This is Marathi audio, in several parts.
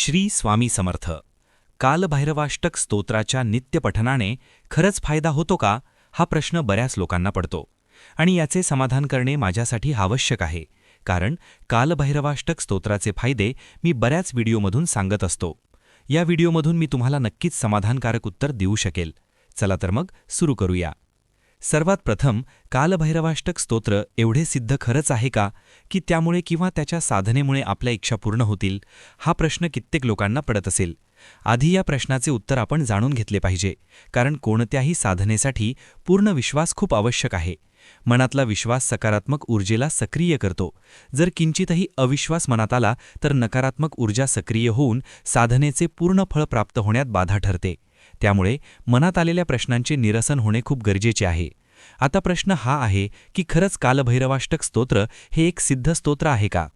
श्री स्वामी समर्थ. कालभैरवाष्टक स्तोत्राच्या नित्यपठनाने खरंच फायदा होतो का, हा प्रश्न बऱ्याच लोकांना पडतो आणि याचे समाधान करणे माझ्यासाठी आवश्यक आहे. कारण कालभैरवाष्टक स्तोत्राचे फायदे मी बऱ्याच व्हिडिओमधून सांगत असतो. या व्हिडिओमधून मी तुम्हाला नक्कीच समाधानकारक उत्तर देऊ शकेल. चला तर मग सुरू करूया. सर्वात प्रथम, कालभैरवाष्टक स्तोत्र एवढे सिद्ध खरंच आहे का की त्यामुळे किंवा त्याच्या साधनेमुळे आपल्या इच्छा पूर्ण होतील, हा प्रश्न कित्येक लोकांना पडत असेल. आधी या प्रश्नाचे उत्तर आपण जाणून घेतले पाहिजे, कारण कोणत्याही साधनेसाठी पूर्ण विश्वास खूप आवश्यक आहे. मनातला विश्वास सकारात्मक ऊर्जेला सक्रिय करतो. जर किंचितही अविश्वास मनात आला तर नकारात्मक ऊर्जा सक्रिय होऊन साधनेचे पूर्ण फळ प्राप्त होण्यात बाधा ठरते. त्यामुळे मनात आलेल्या प्रश्नांचे निरसन होणे खूप गरजेचे आहे. आता प्रश्न हा आहे की खरंच कालभैरवाष्टक स्तोत्र हे एक सिद्ध स्तोत्र आहे का?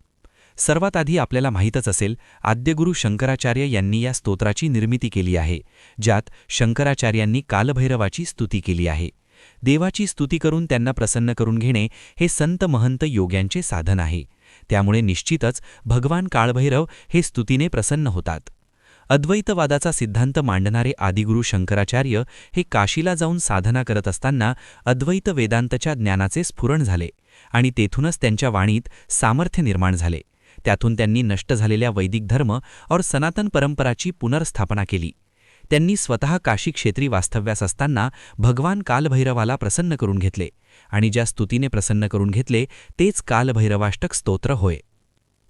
सर्वात आधी आपल्याला माहीतच असेल, आद्यगुरु शंकराचार्य यांनी या स्तोत्राची निर्मिती केली आहे, ज्यात शंकराचार्यांनी कालभैरवाची स्तुती केली आहे. देवाची स्तुती करून त्यांना प्रसन्न करून घेणे हे संत महंत योग्यांचे साधन आहे. त्यामुळे निश्चितच भगवान काळभैरव हे स्तुतीने प्रसन्न होतात. अद्वैतवादाचा सिद्धांत मांडणारे आदिगुरु शंकराचार्य हे काशीला जाऊन साधना करत असताना अद्वैत वेदांतच्या ज्ञानाचे स्फुरण झाले आणि तेथूनच त्यांच्या वाणीत सामर्थ्य निर्माण झाले. त्यातून त्यांनी नष्ट झालेल्या वैदिक धर्म और सनातन परंपराची पुनर्स्थापना केली. त्यांनी स्वतः काशी क्षेत्री वास्तव्यास असताना भगवान कालभैरवाला प्रसन्न करून घेतले आणि ज्या स्तुतीने प्रसन्न करून घेतले तेच कालभैरवाष्टक स्तोत्र होय.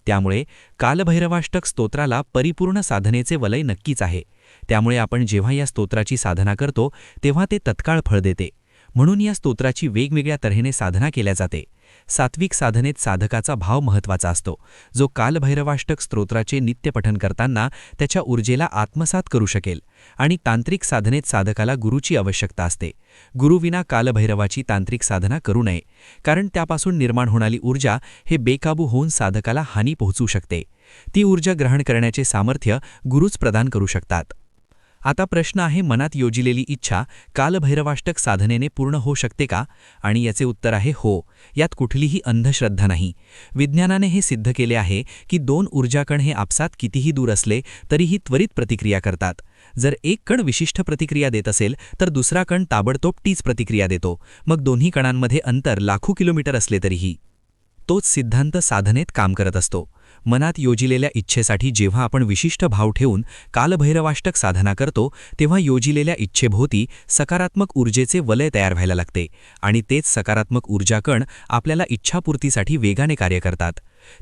त्यामुळे कालभैरवाष्टक स्तोत्राला परिपूर्ण साधनेचे वलय नक्कीच आहे. त्यामुळे आपण जेव्हा या स्तोत्राची साधना करतो तेव्हा ते तत्काळ फळ देते. म्हणून या स्तोत्राची वेगवेगळ्या तऱ्हेने साधना केल्या जाते. सात्विक साधनेत साधकाचा भाव महत्त्वाचा असतो, जो कालभैरवाष्टक स्तोत्राचे नित्यपठन करताना त्याच्या ऊर्जेला आत्मसात करू शकेल. आणि तांत्रिक साधनेत साधकाला गुरूची आवश्यकता असते. गुरुविना कालभैरवाची तांत्रिक साधना करू नये, कारण त्यापासून निर्माण होणारी ऊर्जा हे बेकाबू होऊन साधकाला हानी पोहोचू शकते. ती ऊर्जा ग्रहण करण्याचे सामर्थ्य गुरूच प्रदान करू शकतात. आता प्रश्न आहे, मनात योजिलेली इच्छा कालभैरवाष्टक साधनेने पूर्ण होऊ शकते का? आणि याचे उत्तर आहे हो. यात कुठलीही अंधश्रद्धा नाही. विज्ञानाने हे सिद्ध केले आहे की दोन ऊर्जाकण हे आपसात कितीही दूर असले तरीही त्वरित प्रतिक्रिया करतात. जर एक कण विशिष्ट प्रतिक्रिया देत असेल तर दुसरा कण ताबडतोब तीच प्रतिक्रिया देतो, मग दोन्ही कणांमध्ये अंतर लाखो किलोमीटर असले तरीही. तोच सिद्धांत साधनेत काम करत असतो. मनात योजिलेल्या इच्छेसाठी जेव्हा आपण विशिष्ट भाव ठेवून कालभैरवाष्टक साधना करतो तेव्हा योजिलेल्या इच्छेभोवती सकारात्मक ऊर्जेचे वलय तयार व्हायला लागते आणि तेच सकारात्मक ऊर्जाकण आपल्याला इच्छापूर्तीसाठी वेगाने कार्य करतात.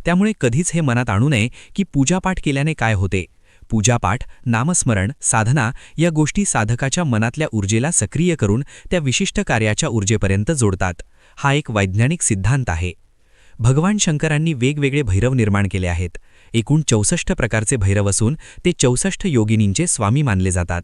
त्यामुळे कधीच हे मनात आणू नये की पूजापाठ केल्याने काय होते. पूजापाठ, नामस्मरण, साधना या गोष्टी साधकाच्या मनातल्या ऊर्जेला सक्रिय करून त्या विशिष्ट कार्याच्या ऊर्जेपर्यंत जोडतात. हा एक वैज्ञानिक सिद्धांत आहे. भगवान शंकरांनी वेगवेगळे भैरव निर्माण केले आहेत. एकूण 64 प्रकारचे भैरव असून ते 64 योगिनींचे स्वामी मानले जातात.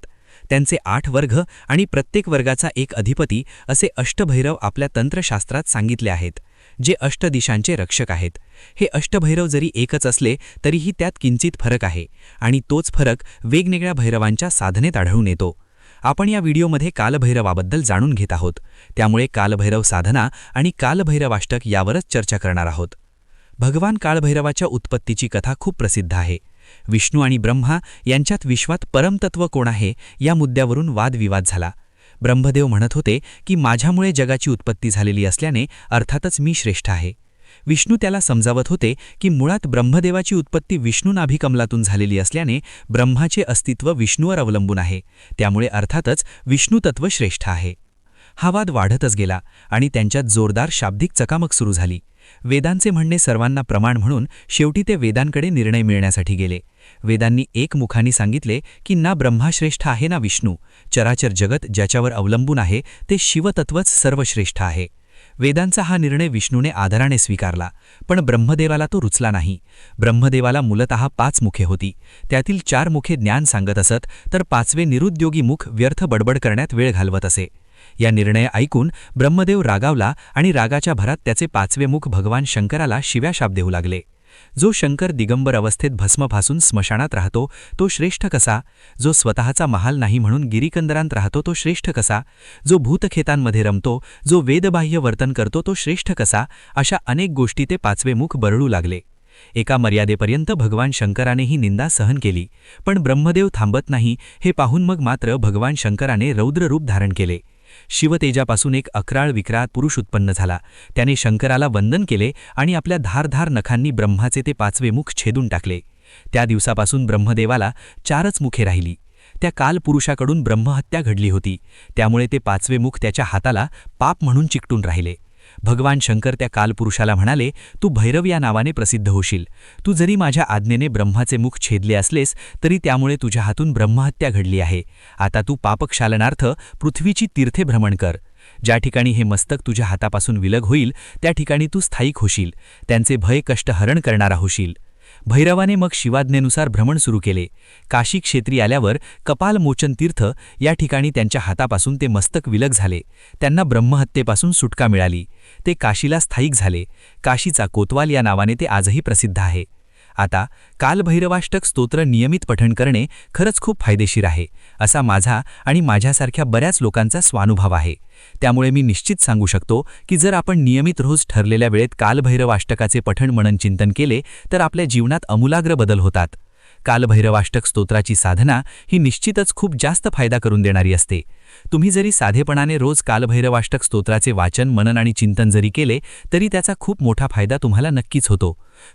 त्यांचे 8 वर्ग आणि प्रत्येक वर्गाचा एक अधिपती असे अष्टभैरव आपल्या तंत्रशास्त्रात सांगितले आहेत, जे अष्टदिशांचे रक्षक आहेत. हे अष्टभैरव जरी एकच असले तरीही त्यात किंचित फरक आहे आणि तोच फरक वेगवेगळ्या भैरवांच्या साधनेत आढळून येतो. आपण या व्हिडिओमध्ये कालभैरवाबद्दल जाणून घेत आहोत. त्यामुळे कालभैरव साधना आणि कालभैरवाष्टक यावरच चर्चा करणार आहोत. भगवान कालभैरवाच्या उत्पत्तीची कथा खूप प्रसिद्ध आहे. विष्णू आणि ब्रह्मा यांच्यात विश्वात परमतत्व कोण आहे या मुद्द्यावरून वादविवाद झाला. ब्रह्मदेव म्हणत होते की माझ्यामुळे जगाची उत्पत्ती झालेली असल्याने अर्थातच मी श्रेष्ठ आहे. विष्णू त्याला समजावत होते की मुळात ब्रह्मदेवाची उत्पत्ती विष्णू नाभिकमलातून झालेली असल्याने ब्रह्माचे अस्तित्व विष्णूवर अवलंबून आहे, त्यामुळे अर्थातच विष्णुतत्व श्रेष्ठ आहे. हा वाद वाढतच गेला आणि त्यांच्यात जोरदार शाब्दिक चकामक सुरू झाली. वेदांचे म्हणणे सर्वांना प्रमाण म्हणून शेवटी ते वेदांकडे निर्णय मिळण्यासाठी गेले. वेदांनी एकमुखाने सांगितले की ना ब्रह्मा श्रेष्ठ आहे ना विष्णू. चराचर जगत ज्याच्यावर अवलंबून आहे ते शिवतत्वच सर्वश्रेष्ठ आहे. वेदांचा हा निर्णय विष्णूने आदराने स्वीकारला, पण ब्रह्मदेवाला तो रुचला नाही. ब्रह्मदेवाला मूलतः 5 मुखे होती. त्यातील 4 मुखे ज्ञान सांगत असत, तर 5वे निरुद्योगी मुख व्यर्थ बडबड करण्यात वेळ घालवत असे. या निर्णय ऐकून ब्रह्मदेव रागावला आणि रागाच्या भरात त्याचे 5वे मुख भगवान शंकराला शिव्याशाप देऊ लागले. जो शंकर दिगंबर अवस्थेत भस्म फासून स्मशानात राहतो तो श्रेष्ठ कसा? जो स्वतःचा महाल नाही म्हणून गिरिकंदरांत राहतो तो श्रेष्ठ कसा? जो भूतखेतांमध्ये रमतो, जो वेदबाह्य वर्तन करतो तो श्रेष्ठ कसा? अशा अनेक गोष्टी ते 5वे मुख बरळू लागले. एका मर्यादेपर्यंत भगवान शंकराने ही निंदा सहन केली, पण ब्रह्मदेव थांबत नाही हे पाहून मग मात्र भगवान शंकराने रौद्र रूप धारण केले. शिवतेजापासून एक अक्राळ विक्राळ पुरुष उत्पन्न झाला. त्याने शंकराला वंदन केले आणि आपल्या धारधार नखांनी ब्रह्माचे ते 5वे मुख छेदून टाकले. त्या दिवसापासून ब्रह्मदेवाला 4च मुखे राहिली. त्या कालपुरुषाकडून ब्रह्महत्या घडली होती, त्यामुळे ते 5वे मुख त्याच्या हाताला पाप म्हणून चिकटून राहिले. भगवान शंकर त्या कालपुरुषाला म्हणाले, तू भैरव या नावाने प्रसिद्ध होशील. तू जरी माझ्या आज्ञेने ब्रह्माचे मुख छेदले असलेस तरी त्यामुळे तुझ्या हातून ब्रह्महत्या घडली आहे. आता तू पापक्षालनार्थ पृथ्वीची तीर्थे भ्रमण कर. ज्या ठिकाणी हे मस्तक तुझ्या हातापासून विलग होईल त्या ठिकाणी तू स्थायिक होशील, त्यांचे भय कष्ट हरण करणारा होशील. भैरवाने मग शिवाज्ञेनुसार भ्रमण सुरू केले. काशी क्षेत्री आल्यावर कपालमोचन तीर्थ या ठिकाणी त्यांच्या हातापासून ते मस्तक विलग झाले. त्यांना ब्रह्महत्येपासून सुटका मिळाली. ते काशीला स्थायिक झाले. काशीचा कोतवाल या नावाने ते आजही प्रसिद्ध आहे. आता कालभैरवाष्टक स्तोत्र नियमित पठण करणे खरंच खूप फायदेशीर आहे, असा माझा आणि माझ्यासारख्या बऱ्याच लोकांचा स्वानुभव आहे. त्यामुळे मी निश्चित सांगू शकतो की जर आपण नियमित रोज ठरलेल्या वेळेत कालभैरवाष्टकाचे पठण मनन चिंतन केले तर आपल्या जीवनात आमूलाग्र बदल होतात. कालभैरवाष्टक स्तोत्राची साधना ही निश्चितच खूप जास्त फायदा करून देणारी असते. तुम्ही जरी साधेपणाने रोज कालभैरवाष्टक स्तोत्राचे वाचन मनन आणि चिंतन जरी केले तरी त्याचा खूप मोठा फायदा तुम्हाला नक्कीच होतो.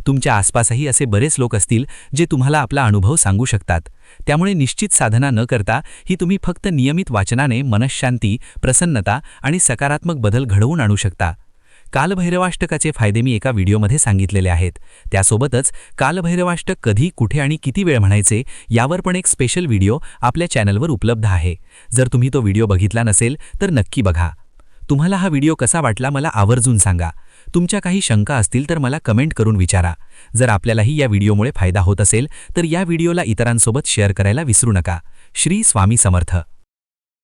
तुमच्या आसपासही असे बरेच लोक असतील जे तुम्हाला आपला अनुभव सांगू शकतात. त्यामुळे निश्चित साधना न करता ही तुम्ही फक्त नियमित वाचनाने मनःशांती, प्रसन्नता आणि सकारात्मक बदल घडवून आणू शकता. कालभैरवाष्टकाचे फायदे मी एका व्हिडिओमध्ये सांगितलेले आहेत. त्यासोबतच कालभैरवाष्टक कधी, कुठे आणि किती वेळ म्हणायचे यावर पण एक स्पेशल व्हिडिओ आपल्या चॅनलवर उपलब्ध आहे. जर तुम्ही तो व्हिडिओ बघितला नसेल तर नक्की बघा. तुम्हाला हा व्हिडिओ कसा वाटला मला आवर्जून सांगा. तुमच्या काही शंका असतील तर मला कमेंट करून विचारा. जर आपल्यालाही या व्हिडिओमुळे फायदा होत असेल तर या व्हिडिओला इतरांसोबत शेअर करायला विसरू नका. श्री स्वामी समर्थ.